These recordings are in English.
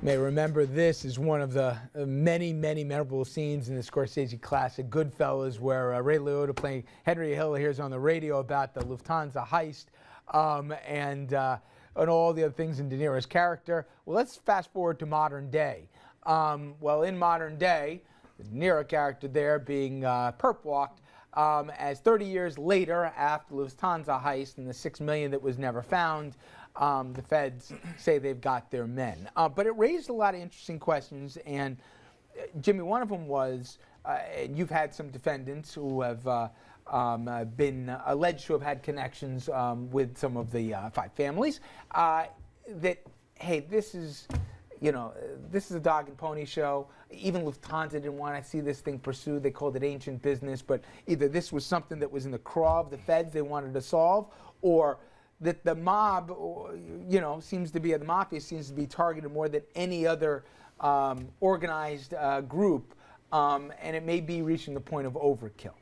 may remember this as one of the many, many memorable scenes in the Scorsese classic Goodfellas, where Ray Liotta playing Henry Hill hears on the radio about the Lufthansa heist and all the other things in De Niro's character. Well, let's fast forward to modern day. Well, in modern day, the De Niro character there being perp-walked, as 30 years later, after the Lufthansa heist and the $6 million that was never found, the feds say they've got their men. But it raised a lot of interesting questions, and Jimmy, one of them was, and you've had some defendants who have been alleged to have had connections with some of the five families, that, hey, this is a dog and pony show. Even Lufthansa didn't want to see this thing pursued. They called it ancient business, but either this was something that was in the craw of the feds they wanted to solve, or that the mob, seems to be, the Mafia seems to be targeted more than any other organized group, and it may be reaching the point of overkill.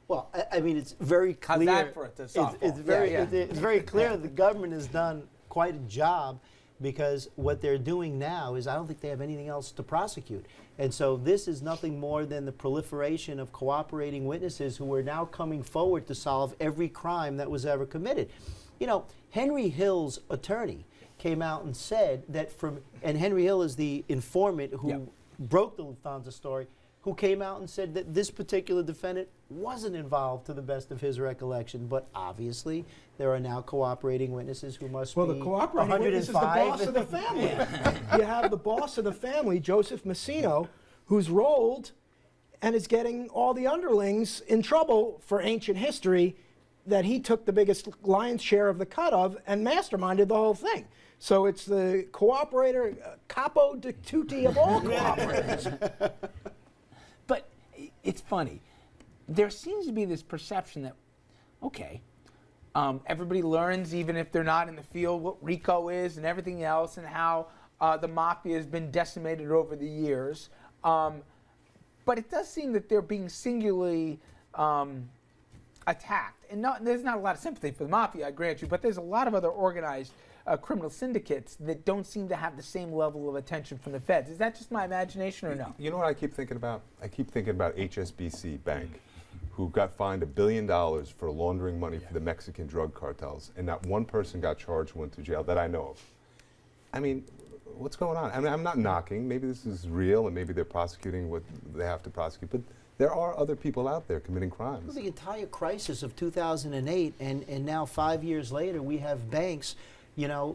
Well, I mean, it's very clear. How's that for it to softball? It's very clear the government has done quite a job, because what they're doing now is I don't think they have anything else to prosecute. And so this is nothing more than the proliferation of cooperating witnesses who are now coming forward to solve every crime that was ever committed. You know, Henry Hill's attorney came out and said that and Henry Hill is the informant who broke the Lufthansa story, who came out and said that this particular defendant wasn't involved to the best of his recollection. But obviously, there are now cooperating witnesses who must be 105. Well, the cooperating witness is the boss of the family. You have the boss of the family, Joseph Massino, who's rolled and is getting all the underlings in trouble for ancient history that he took the biggest lion's share of the cut of and masterminded the whole thing. So it's the cooperator, capo di tutti of all cooperators. But it's funny. There seems to be this perception that, okay, everybody learns, even if they're not in the field, what RICO is and everything else, and how the Mafia has been decimated over the years. But it does seem that they're being singularly attacked. And there's not a lot of sympathy for the Mafia, I grant you, but there's a lot of other organized criminal syndicates that don't seem to have the same level of attention from the feds. Is that just my imagination or no? You know what I keep thinking about? I keep thinking about HSBC Bank, who got fined $1 billion for laundering money for the Mexican drug cartels, and not one person got charged, went to jail that I know of. I mean, what's going on? I mean, I'm not knocking. Maybe this is real, and maybe they're prosecuting what they have to prosecute, but there are other people out there committing crimes. Well, the entire crisis of 2008, and now 5 years later, we have banks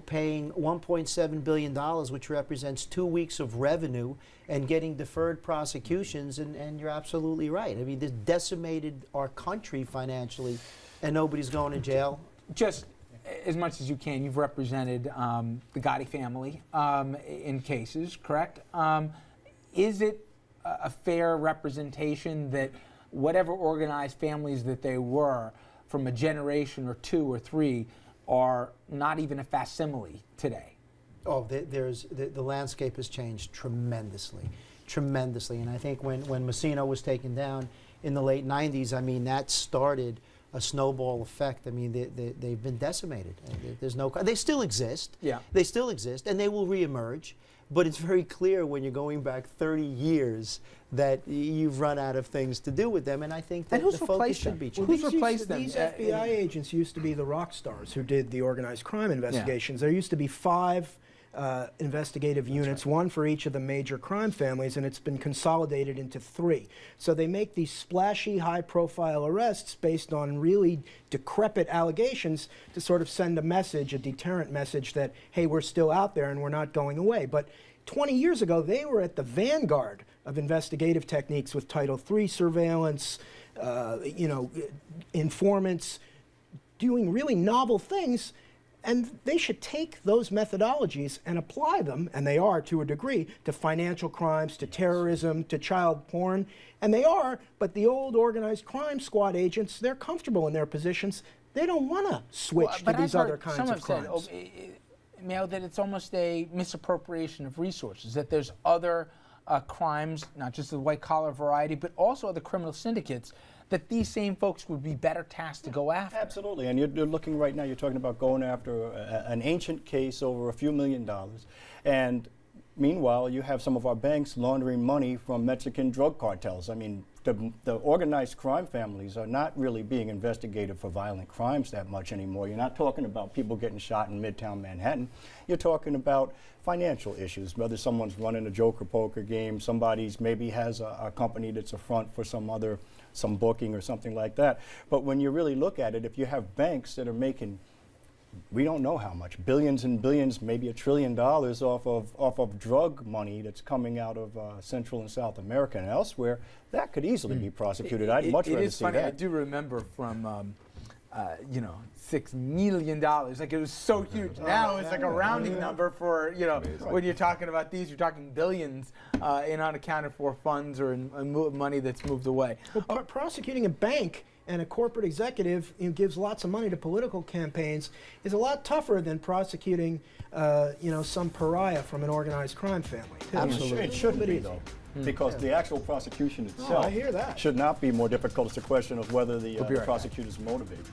paying $1.7 billion, which represents 2 weeks of revenue, and getting deferred prosecutions, and you're absolutely right. I mean, this decimated our country financially, and nobody's going to jail. Just as much as you can, you've represented the Gotti family in cases, correct? Is it a fair representation that whatever organized families that they were from a generation or two or three are not even a facsimile today? Oh, the landscape has changed tremendously, tremendously. And I think when Massino was taken down in the late 90s, I mean, that started a snowball effect. I mean, they've been decimated. There's no, they still exist. Yeah. They still exist, and they will reemerge. But it's very clear when you're going back 30 years that you've run out of things to do with them, and I think that the focus should be changed. Who's replaced them? These FBI agents used to be the rock stars who did the organized crime investigations. There used to be 5 investigative units, one for each of the major crime families, and it's been consolidated into 3. So they make these splashy, high-profile arrests based on really decrepit allegations to sort of send a message, a deterrent message that, hey, we're still out there and we're not going away. But 20 years ago, they were at the vanguard of investigative techniques with Title III surveillance, informants, doing really novel things. And they should take those methodologies and apply them, and they are to a degree, to financial crimes, to terrorism, to child porn. And they are, but the old organized crime squad agents, they're comfortable in their positions. They don't want to switch to these other kinds of crimes. That it's almost a misappropriation of resources, that there's other crimes, not just the white-collar variety, but also other criminal syndicates that these same folks would be better tasked to go after. Absolutely, and you're looking right now, you're talking about going after an ancient case over a few $1 million, and Meanwhile, you have some of our banks laundering money from Mexican drug cartels. I mean, the organized crime families are not really being investigated for violent crimes that much anymore. You're not talking about people getting shot in Midtown Manhattan. You're talking about financial issues, whether someone's running a joker poker game, somebody's maybe has a company that's a front for some booking or something like that. But when you really look at it, if you have banks that are making, we don't know how much, billions and billions, maybe $1 trillion off of drug money that's coming out of Central and South America and elsewhere, that could easily be prosecuted. I'd much rather see that. It is funny. I do remember from, $6 million. Like, it was so huge. Now it's like a rounding number for, when you're talking about these, you're talking billions in unaccounted for funds or in money that's moved away. Well, prosecuting a bank and a corporate executive who gives lots of money to political campaigns is a lot tougher than prosecuting, some pariah from an organized crime family. Absolutely. It shouldn't be, though, because the actual prosecution itself I hear that. should not be more difficult. It's a question of whether the We'll be right back. prosecutor's motivated.